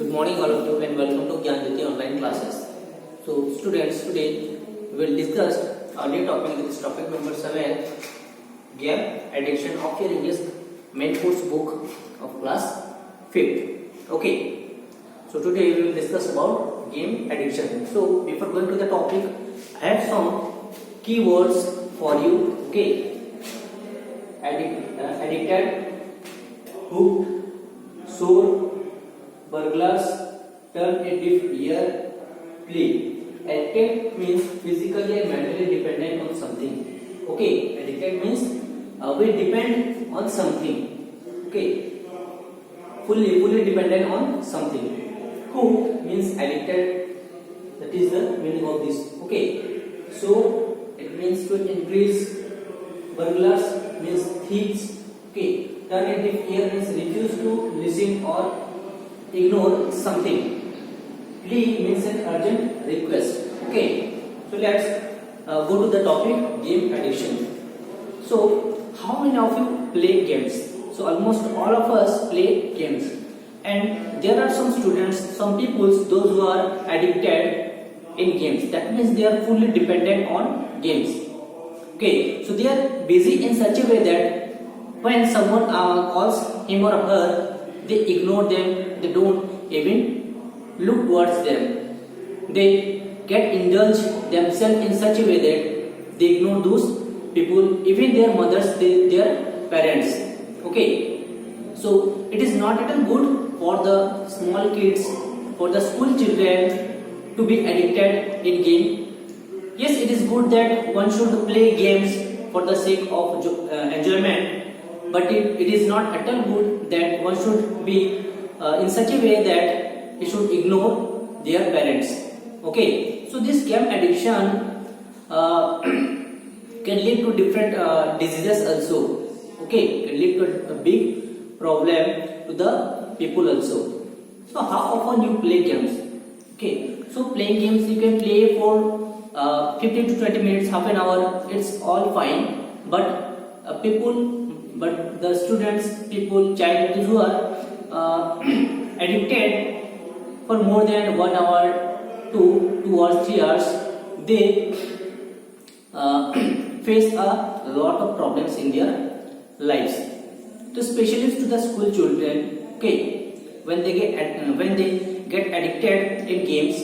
Good morning all of you and welcome to GYANJYOTI online classes. So students, today we will discuss our new topic, which is topic number 7, game addiction of your English main course book of class 5th. Okay, so today we will discuss about game addiction. So before going to the topic, I have some keywords for you. Okay, addicted, hooked, sore, burglars, turn a deaf ear, plea. Addicted means physically and mentally dependent on something. Okay, addicted means we depend on something. Okay, fully dependent on something. Hook means addicted. That is the meaning of this. Okay, so it means to increase. Burglars means thieves. Okay, turn a deaf ear means refuse to listen or ignore something. Plea means an urgent request. Okay, so let's go to the topic, game addiction. So how many of you play games? So almost all of us play games, and there are some students, some people, those who are addicted in games. That means they are fully dependent on games. Okay, so they are busy in such a way that when someone calls him or her, they ignore them, they don't even look towards them. They get indulged themselves in such a way that they ignore those people, even their mothers, their parents. Okay, so it is not at all good for the small kids, for the school children to be addicted in game. Yes, it is good that one should play games for the sake of enjoyment. But it is not at all good that one should be in such a way that he should ignore their parents. Okay, so this game addiction can lead to different diseases also. Okay, can lead to a big problem to the people also. So how often you play games? Okay, so playing games you can play for 15 to 20 minutes, half an hour. It's all fine, but the students, people, child who are addicted for more than 1 hour, 2 hours, 3 hours, they face a lot of problems in their lives. So especially to the school children, okay, when they get addicted in games,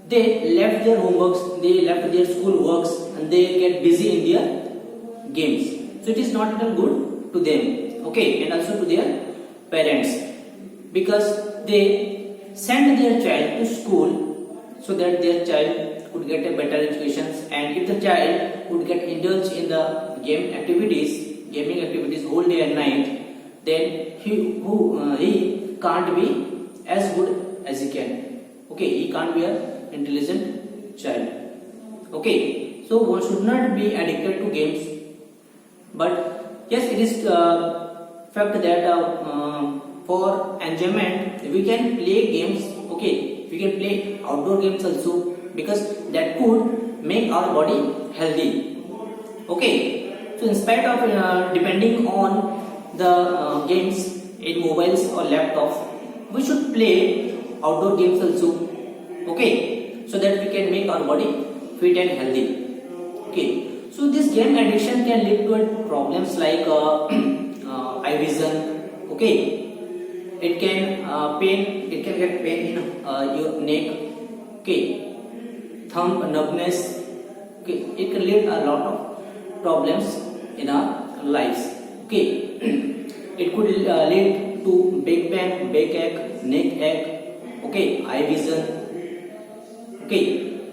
they left their homeworks, they left their school works, and they get busy in their games. So it is not at all good to them, okay, and also to their parents, because they send their child to school so that their child could get a better education, and if the child would get indulged in the gaming activities whole day and night, then he can't be as good as he can. Okay, he can't be an intelligent child. Okay, so one should not be addicted to games. But yes, it is fact that for enjoyment we can play games. Okay, we can play outdoor games also, because that could make our body healthy. Okay, so in spite of depending on the games in mobiles or laptops, we should play outdoor games also. Okay, so that we can make our body fit and healthy. Okay. So this game addiction can lead to problems like eye vision. Okay, it can get pain in your neck. Okay, thumb numbness. Okay, it can lead a lot of problems in our lives. Okay, it could lead to back pain, backache, neck ache. Okay, eye vision. Okay,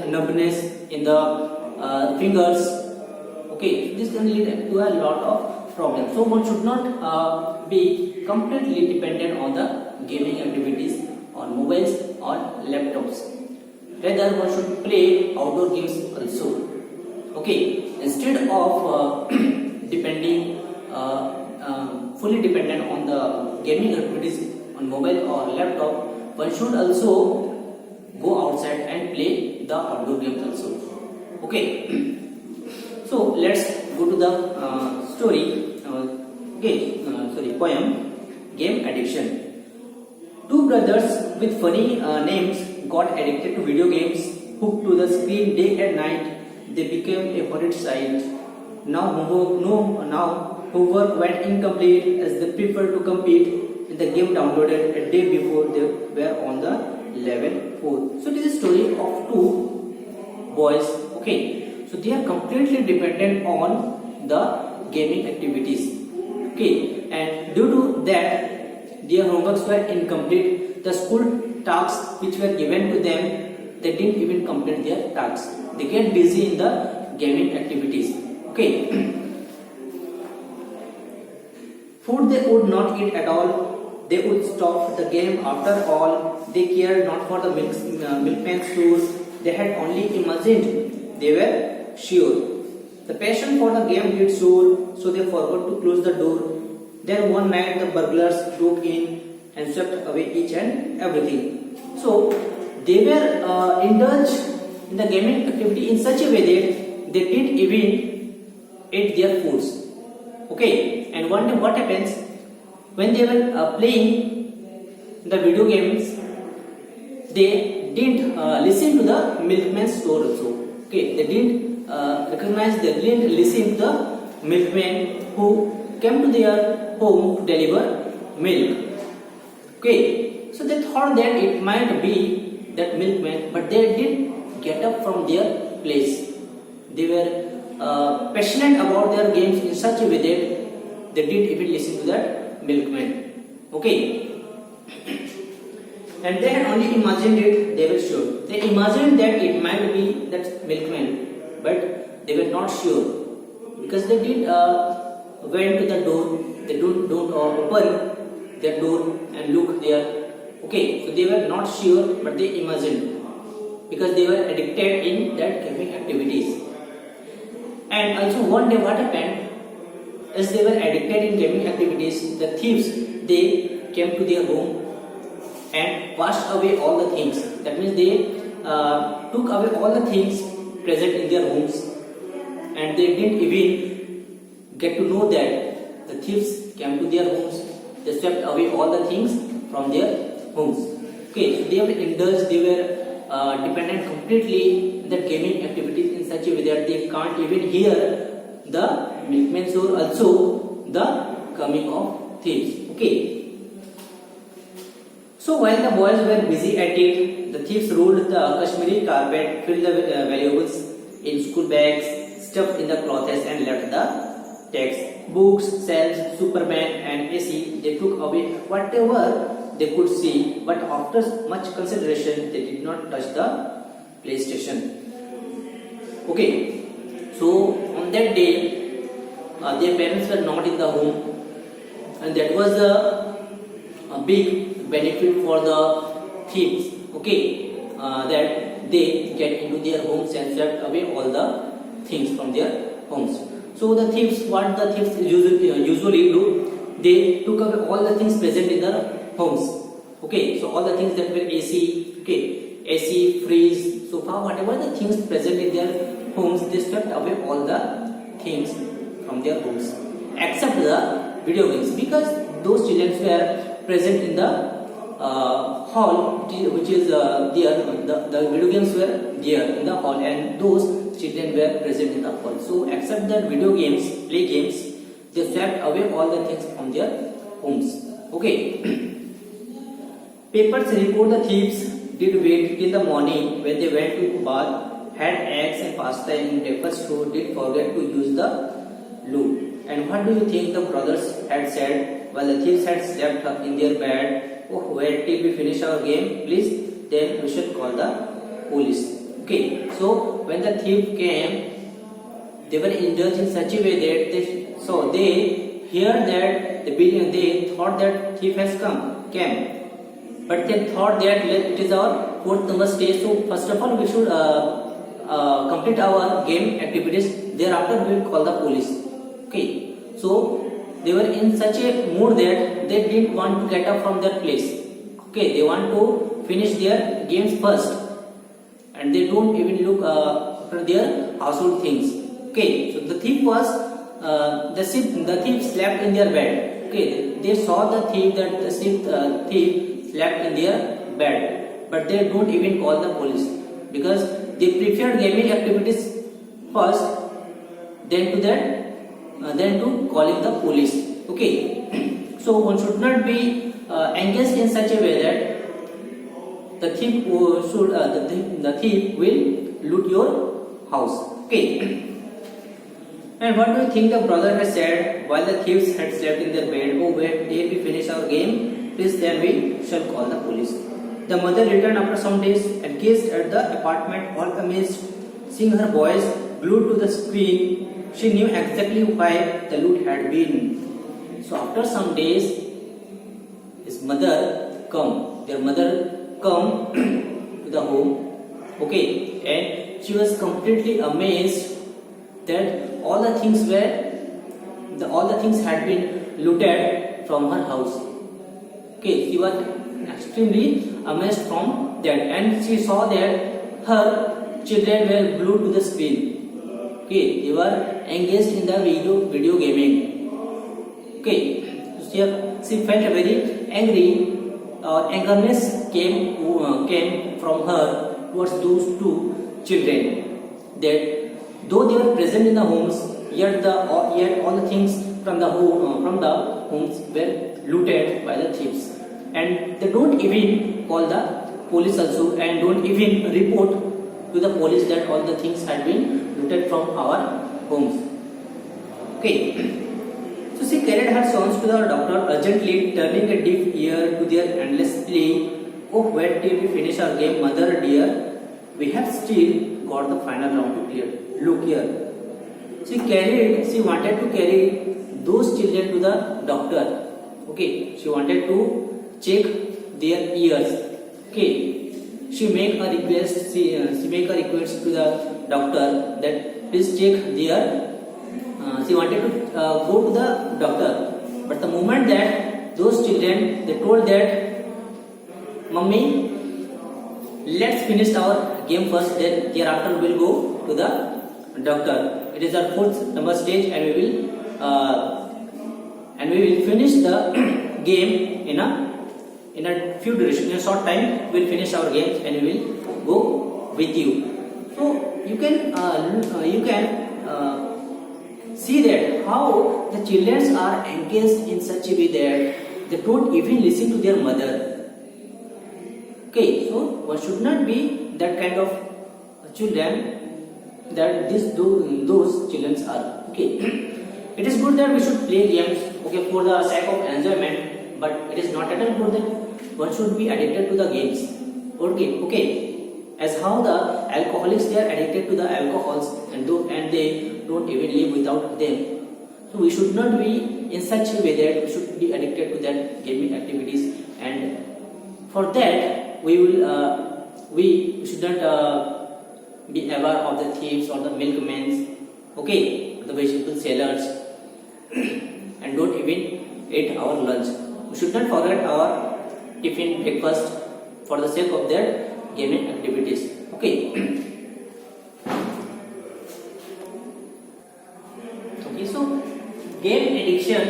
numbness in the fingers. Okay, this can lead to a lot of problems. So one should not be completely dependent on the gaming activities on mobiles or laptops. Rather, one should play outdoor games also. Okay, instead of depending fully dependent on the gaming activities on mobile or laptop, one should also go outside and play the outdoor games also. Okay, so let's go to the story. Poem, game addiction. Two brothers with funny names got addicted to video games, hooked to the screen day and night. They became a horrid sight. Now homework went incomplete as they preferred to compete in the game downloaded a day before they were on the level 4. So it is a story of two boys. Okay, so they are completely dependent on the gaming activities. Okay, and due to that their homeworks were incomplete. The school tasks which were given to them, they didn't even complete their tasks. They get busy in the gaming activities. Okay. Food they would not eat at all. They would stop the game after all. They cared not for the milkman's stores. They had only imagined. They were sure. The passion for the game did soar, so they forgot to close the door. Then one night the burglars broke in and swept away each and everything. So they were indulged in the gaming activity in such a way that they didn't even eat their foods. Okay, and one day what happens, when they were playing the video games, they didn't listen to the milkman's store also. Okay, they didn't recognize, they didn't listen to the milkman who came to their home to deliver milk. Okay, so they thought that it might be that milkman, but they didn't get up from their place. They were passionate about their games in such a way that they didn't even listen to that milkman. Okay, and they had only imagined it. They were sure. They imagined that it might be that milkman, but they were not sure because they did went to the door. They don't open their door and look there. Okay, so they were not sure, but they imagined because they were addicted in that gaming activities. And also one day what happened, as they were addicted in gaming activities, the thieves, they came to their home and washed away all the things. That means they took away all the things present in their homes, and they didn't even get to know that the thieves came to their homes. They swept away all the things from their homes. Okay, so they were indulged, they were dependent completely in the gaming activities in such a way that they can't even hear the milkman's or also the coming of thieves. Okay. So while the boys were busy at it, the thieves rolled the Kashmiri carpet, filled the valuables in school bags, stuffed in the clothes and left the textbooks, shelves, Superman and AC. They took away whatever they could see, but after much consideration, they did not touch the PlayStation. Okay, so on that day, their parents were not in the home, and that was a big benefit for the thieves. Okay, that they get into their homes and swept away all the things from their homes. So the thieves, what the thieves usually do, they took away all the things present in the homes. Okay, so all the things that were AC, okay, AC, fridge, sofa, whatever the things present in their homes, they swept away all the things from their homes, except the video games, because those children were present in the hall, which is there. The video games were there in the hall, and those children were present in the hall. So except that video games, play games, they swept away all the things from their homes. Okay. Papers report the thieves did wait till the morning when they went to bath, had eggs and pasta in breakfast store, did forget to use the loo. And what do you think the brothers had said while the thieves had slept in their bed? Oh, wait till we finish our game, please. Then we should call the police. Okay, so when the thief came, they were indulged in such a way that they heard that they thought that thief has came, but they thought that it is our 4th number stage. So first of all, we should complete our game activities. Thereafter, we will call the police. Okay, so they were in such a mood that they didn't want to get up from their place. Okay, they want to finish their games first, and they don't even look after their household things. Okay, so the thief was the thief slept in their bed. Okay, they saw the thief, that the thief slept in their bed, but they don't even call the police because they preferred gaming activities first than to calling the police. Okay, so one should not be engaged in such a way that the thief the thief will loot your house. Okay. And what do you think the brother has said while the thieves had slept in their bed? Oh, wait till we finish our game, please, then we shall call the police. The mother returned after some days and gazed at the apartment all amazed. Seeing her boys glued to the screen, she knew exactly why the loot had been. So after some days, their mother come to the home, okay, and she was completely amazed that all the things had been looted from her house. Okay, she was extremely amazed from that, and she saw that her children were glued to the screen. Okay, they were engaged in the video gaming. Okay, she felt very angry. Angerness came from her towards those two children, that though they were present in the homes, yet all the things from the homes were looted by the thieves, and they don't even call the police also, and don't even report to the police that all the things had been looted from our homes. Okay, so she carried her sons to the doctor urgently, turning a deaf ear to their endless plea. Oh, wait till we finish our game, mother dear, we have still got the final round to clear. Look here. She wanted to carry those children to the doctor. Okay, she wanted to check their ears. Okay, she make a request. She make a request to the doctor that please check their. She wanted to go to the doctor, but the moment that those children, they told that, "Mummy, let's finish our game first. Then thereafter we will go to the doctor. It is our 4th number stage, and we will finish the game in a few duration. In a short time, we will finish our games and we will go with you." So you can see that how the children are engaged in such a way that they don't even listen to their mother. Okay, so one should not be that kind of children that those children are. Okay, it is good that we should play games, okay, for the sake of enjoyment, but it is not at all good that one should be addicted to the games. Okay, as how the alcoholics, they are addicted to the alcohols, and they don't even live without them. So we should not be in such a way that we should be addicted to that gaming activities, and for that we should not be aware of the thieves or the milkmen, okay, the vegetable sellers, and don't even eat our lunch. We should not forget our tiffin breakfast for the sake of their gaming activities. Okay. Okay, so game addiction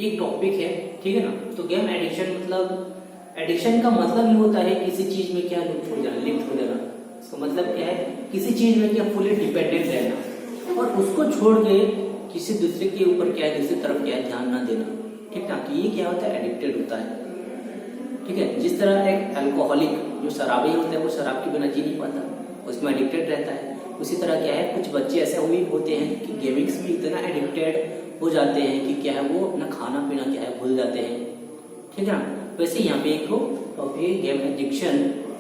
एक topic है, ठीक है ना। तो game addiction का मतलब ये होता है किसी चीज में क्या लिप्त हो जाना। इसका मतलब क्या है, किसी चीज में क्या फुली डिपेंडेंट रहना और उसको छोड़ के किसी दूसरे के ऊपर क्या है, दूसरी तरफ क्या है, ध्यान ना देना, ठीक ना। तो ये क्या होता है, एडिक्टेड होता है, ठीक है। जिस तरह एक अल्कोहलिक जो शराबी होता है वो शराब के बिना जी नहीं पाता, उसमें एडिक्टेड रहता है। उसी तरह क्या है, कुछ बच्चे ऐसे भी होते हैं कि गेमिंग्स में इतना एडिक्टेड हो जाते हैं कि क्या है, वो अपना खाना पीना क्या है भूल जाते हैं, ठीक है ना। वैसे यहाँ पे एक टॉपिक गेम एडिक्शन,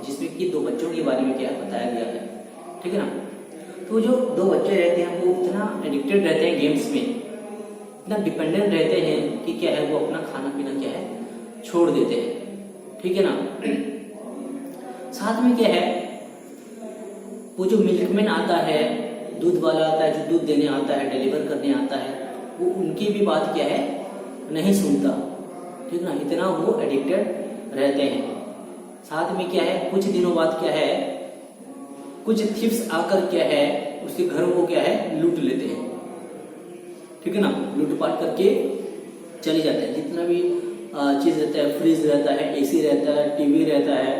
जिसमें कि 2 बच्चों के बारे में क्या है बताया गया है, ठीक है ना। तो जो 2 बच्चे रहते हैं वो इतना एडिक्टेड रहते हैं गेम्स में, इतना डिपेंडेंट रहते हैं कि क्या है, वो अपना खाना पीना क्या है छोड़ देते हैं, ठीक है ना। साथ में क्या है, वो जो मिल्कमैन आता है, दूध वाला आता है, जो दूध देने आता है, डिलीवर करने आता है, वो उनकी भी बात क्या है नहीं सुनता, ठीक ना। इतना वो एडिक्टेड रहते हैं। साथ में क्या है, कुछ दिनों बाद क्या है, कुछ थीव्स आकर क्या है उसके घर को क्या है लूट लेते हैं, ठीक है ना। लूटपाट करके चले जाते हैं, जितना भी चीज रहता है, फ्रिज रहता है, एसी रहता है, टीवी रहता है,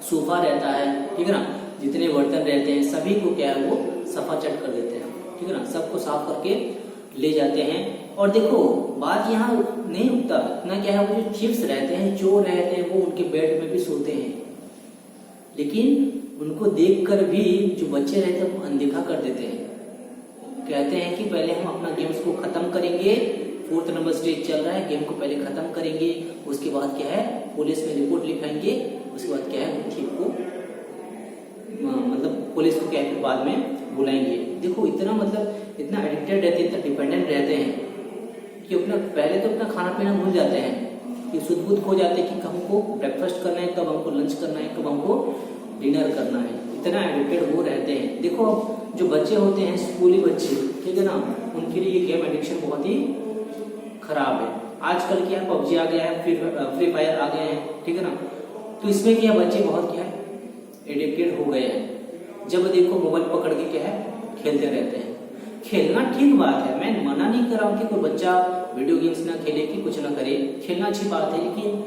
सोफा रहता है, ठीक है ना, जितने बर्तन रहते हैं सभी को क्या है वो सफा चट कर देते हैं, ठीक है ना, सबको साफ करके ले जाते हैं। और देखो बात यहाँ नहीं रुकता, इतना क्या है वो जो थीव्स रहते हैं, चोर रहते हैं, वो उनके बेड में भी सोते हैं, लेकिन उनको देखकर भी जो बच्चे रहते हैं वो अनदेखा कर देते हैं। कहते हैं कि पहले हम अपना गेम्स को खत्म करेंगे, 4th नंबर स्टेज चल रहा है, गेम को पहले खत्म करेंगे, उसके बाद क्या है पुलिस में रिपोर्ट लिखाएंगे, उसके बाद क्या है थीव को मतलब पुलिस को क्या है बाद में बुलाएंगे। देखो इतना मतलब इतना एडिक्टेड रहते हैं, इतना डिपेंडेंट रहते हैं कि अपना पहले तो अपना खाना पीना भूल जाते हैं, कि सुध बुध खो जाते हैं कि कब हमको ब्रेकफास्ट करना है, कब हमको लंच करना है, कब हमको डिनर करना है, इतना एडिक्टेड वो रहते हैं। देखो अब जो बच्चे होते हैं स्कूली बच्चे, ठीक है ना, उनके लिए ये गेम एडिक्शन बहुत ही खराब है। आजकल क्या पबजी आ गया है, फ्री फायर आ गए हैं, ठीक है ना, तो इसमें क्या बच्चे बहुत क्या है एडिक्टेड हो गए हैं। जब देखो मोबाइल पकड़ के क्या है खेलते रहते हैं। खेलना ठीक बात है, मैं मना नहीं कर रहा हूँ कि कोई बच्चा वीडियो गेम्स ना खेले कि कुछ ना करे, खेलना अच्छी बात है, लेकिन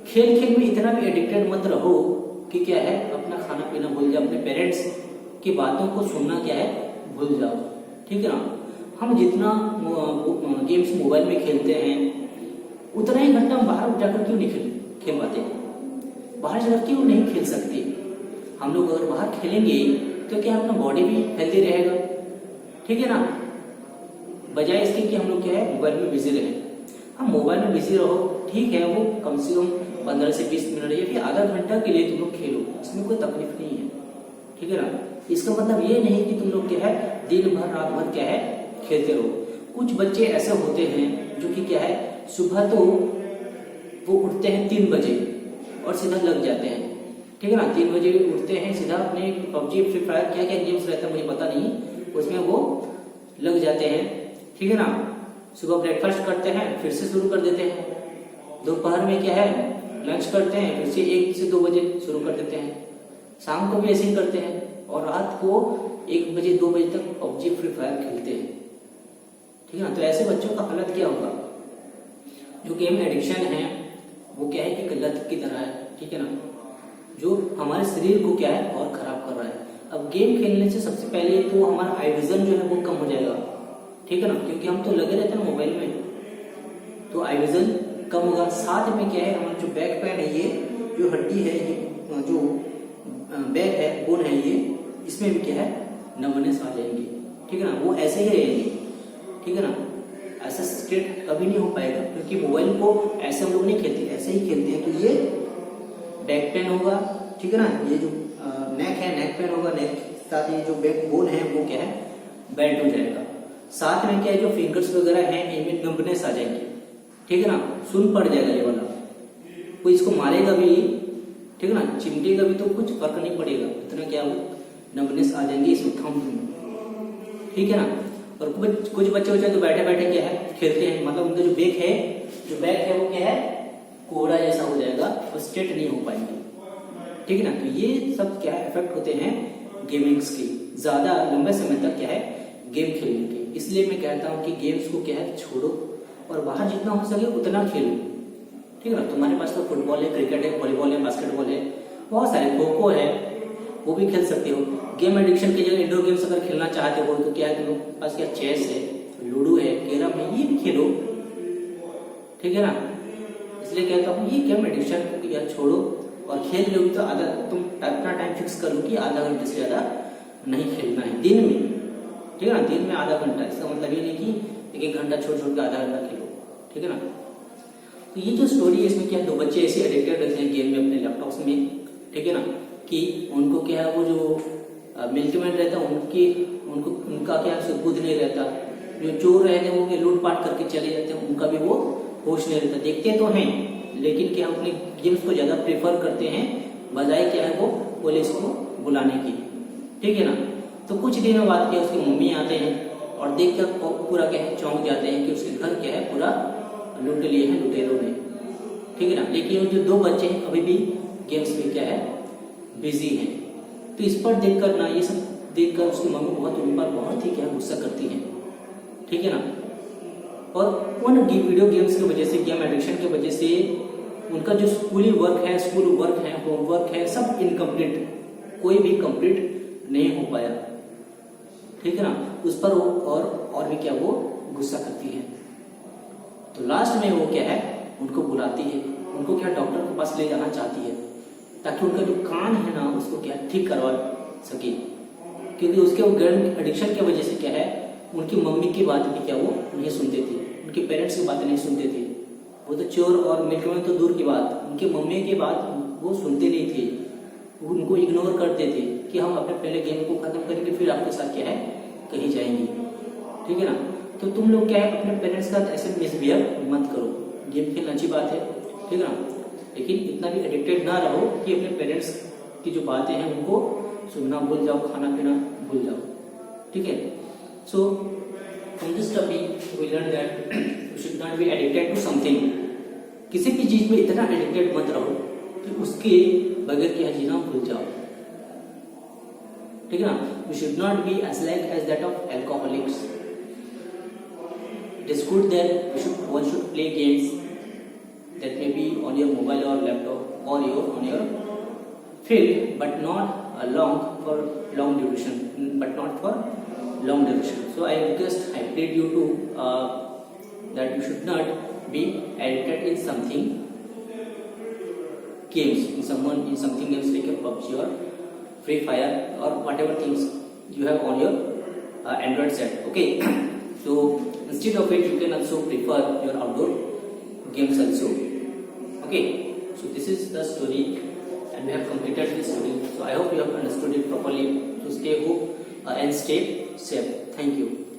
खेल खेल में इतना भी एडिक्टेड मत रहो कि क्या है अपना खाना पीना भूल जाओ, अपने पेरेंट्स की बातों को सुनना क्या है भूल जाओ, ठीक है ना। हम जितना गेम्स मोबाइल में खेलते हैं उतना ही घंटा हम बाहर जाकर क्यों नहीं खेल पाते, बाहर जाकर क्यों नहीं खेल सकते। हम लोग अगर बाहर खेलेंगे तो क्या अपना बॉडी भी हेल्दी रहेगा, ठीक है ना, बजाय इसके कि हम लोग क्या है मोबाइल में बिजी रहे। हम मोबाइल में बिजी रहो ठीक है, वो कम से कम 15 से 20 मिनट या फिर आधा घंटा के लिए तुम लोग खेलो, इसमें कोई तकलीफ नहीं है, ठीक है ना। इसका मतलब ये नहीं कि तुम लोग क्या है दिन भर रात भर क्या है खेलते रहो। कुछ बच्चे ऐसे होते हैं जो कि क्या है सुबह तो वो उठते हैं 3 बजे और सीधा लग जाते हैं, ठीक है ना, 3 बजे उठते हैं सीधा अपने पबजी फ्री फायर क्या क्या गेम्स रहता है मुझे पता नहीं, उसमें वो लग जाते हैं, ठीक है ना। सुबह ब्रेकफास्ट करते हैं फिर से शुरू कर देते हैं, दोपहर में क्या है लंच करते हैं फिर से 1 से 2 बजे शुरू कर देते हैं, शाम को भी ऐसे ही करते हैं और रात को 1 बजे 2 बजे तक पबजी फ्री फायर खेलते हैं, ठीक है ना। तो ऐसे बच्चों का हालत क्या होगा, जो गेम एडिक्शन है वो क्या है कि लत की तरह है, ठीक है ना, जो हमारे शरीर को क्या है और खराब कर रहा है। अब गेम खेलने से सबसे पहले तो हमारा आई विजन जो है वो कम हो जाएगा, ठीक है ना, क्योंकि हम तो लगे रहते हैं ना मोबाइल में, तो आई विजन कम होगा। साथ में क्या है हमारा जो बैक पेन है, ये जो हड्डी है, ये जो बैक है बोन है, ये इसमें भी क्या है नमनेस आ जाएंगे, ठीक है ना, वो ऐसे ही रहेंगे, ठीक है ना। ऐसा स्टेट कभी नहीं हो पाएगा क्योंकि मोबाइल को ऐसे हम लोग नहीं खेलते, ऐसे ही खेलते हैं, तो ये बैक पेन होगा, ठीक है ना, ये जो नेक है नेक पेन होगा, नेक के साथ ये जो बैक बोन है वो क्या है बेंड हो जाएगा। साथ में क्या है जो फिंगर्स वगैरह हैं इनमें नंबनेस आ जाएंगे, ठीक है ना, सुन पड़ जाएगा ये वाला, कोई इसको मारेगा भी, ठीक है ना, चिमटेगा भी तो कुछ फर्क नहीं पड़ेगा, इतना क्या वो नंबनेस आ जाएंगे इसमें थंब, ठीक है ना। और कुछ बच्चे होते हैं तो बैठे बैठे क्या है खेलते हैं, मतलब उनका जो बैक है वो क्या है कोहरा जैसा हो जाएगा और स्ट्रेट नहीं हो पाएंगे, ठीक है ना। तो ये सब क्या है इफेक्ट होते हैं गेमिंग्स के, ज्यादा लंबे समय तक क्या है गेम खेलने के। इसलिए मैं कहता हूँ कि गेम्स को क्या है छोड़ो और बाहर जितना हो सके उतना खेलो, ठीक है ना। तुम्हारे पास तो फुटबॉल है, क्रिकेट है, वॉलीबॉल है, बास्केटबॉल है, बहुत सारे, खो खो है, वो भी खेल सकते हो। गेम एडिक्शन की जगह इंडोर गेम्स अगर खेलना चाहते हो तो क्या है तुम पास क्या चेस है, लूडो है, कैरम है, ये भी खेलो, ठीक है ना। इसलिए कहता हूँ ये गेम एडिक्शन को यार छोड़ो और खेल लो तो आधा तुम अपना टाइम फिक्स कर लो कि आधा घंटे से ज्यादा नहीं खेलना है दिन में, ठीक है ना, दिन में आधा घंटा। इसका मतलब ये नहीं कि 1 घंटा छोड़ छोड़ के आधा घंटा खेलो, ठीक है ना। तो ये जो स्टोरी है इसमें क्या 2 बच्चे ऐसे एडिक्टेड रहते हैं गेम में अपने लैपटॉप्स में, ठीक है ना, कि उनको क्या है वो जो मिल्कमैन रहता है उनका क्या सुध नहीं रहता, जो चोर रहते हैं वो लूटपाट करके चले जाते हैं, उनका भी वो होश नहीं रहता। देखते तो हैं लेकिन क्या अपने गेम्स को ज्यादा प्रेफर करते हैं बजाय क्या है वो पुलिस को बुलाने की, ठीक है ना। तो कुछ दिनों बाद क्या उसकी मम्मी आते हैं और देख कर पूरा क्या है चौंक जाते हैं कि उसके घर क्या है पूरा लूट लिए हैं लुटेरों ने, ठीक है ना। लेकिन जो 2 बच्चे हैं अभी भी गेम्स में क्या है बिजी हैं। तो इस पर देखकर ना ये सब देखकर उसकी मम्मी उन पर बहुत ही क्या गुस्सा करती है, ठीक है ना। और उन वीडियो गेम्स की वजह से, गेम एडिक्शन की वजह से उनका जो स्कूल वर्क है, होमवर्क है, सब इनकम्प्लीट, कोई भी कंप्लीट नहीं हो पाया, ठीक है ना। उस पर वो और भी क्या, वो गुस्सा करती है। तो लास्ट में वो क्या है, उनको बुलाती है, उनको क्या डॉक्टर के पास ले जाना चाहती है, ताकि उनका जो कान है ना उसको क्या ठीक करवा सके, क्योंकि उसके वो गेम एडिक्शन की वजह से क्या है, उनकी मम्मी की बात भी क्या वो नहीं सुनते थे, उनके पेरेंट्स की बातें नहीं सुनते थे। वो तो चोर और मिल्क में तो दूर की बात, उनकी मम्मी की बात वो सुनते नहीं थे, उनको इग्नोर करते थे कि हम अपने पहले गेम को खत्म करेंगे, फिर आपके साथ क्या है कहीं जाएंगे, ठीक है ना। तो तुम लोग क्या है, अपने पेरेंट्स के साथ ऐसे मिसबिहेव मत करो। गेम खेलना अच्छी बात है, ठीक है ना, लेकिन इतना भी एडिक्टेड ना रहो कि अपने पेरेंट्स की जो बातें हैं उनको सुनना भूल जाओ, खाना पीना भूल जाओ, ठीक है। So from this topic we learn that you should not be addicted to something. किसी भी चीज में इतना एडिक्टेड मत रहो कि उसके बगैर क्या जीना भूल जाओ, ठीक है ना। You should not be as like as that of alcoholics. It is good that one should play games that may be on your mobile or laptop or on your field, but not for long duration. So I request, I plead you to that you should not be addicted in something games, in something games like a PUBG or Free Fire or whatever things you have on your Android set. Okay. So instead of it, you can also prefer your outdoor games also. Okay, so this is the story and we have completed this story. So I hope you have understood it properly. So stay home and stay safe. Thank you.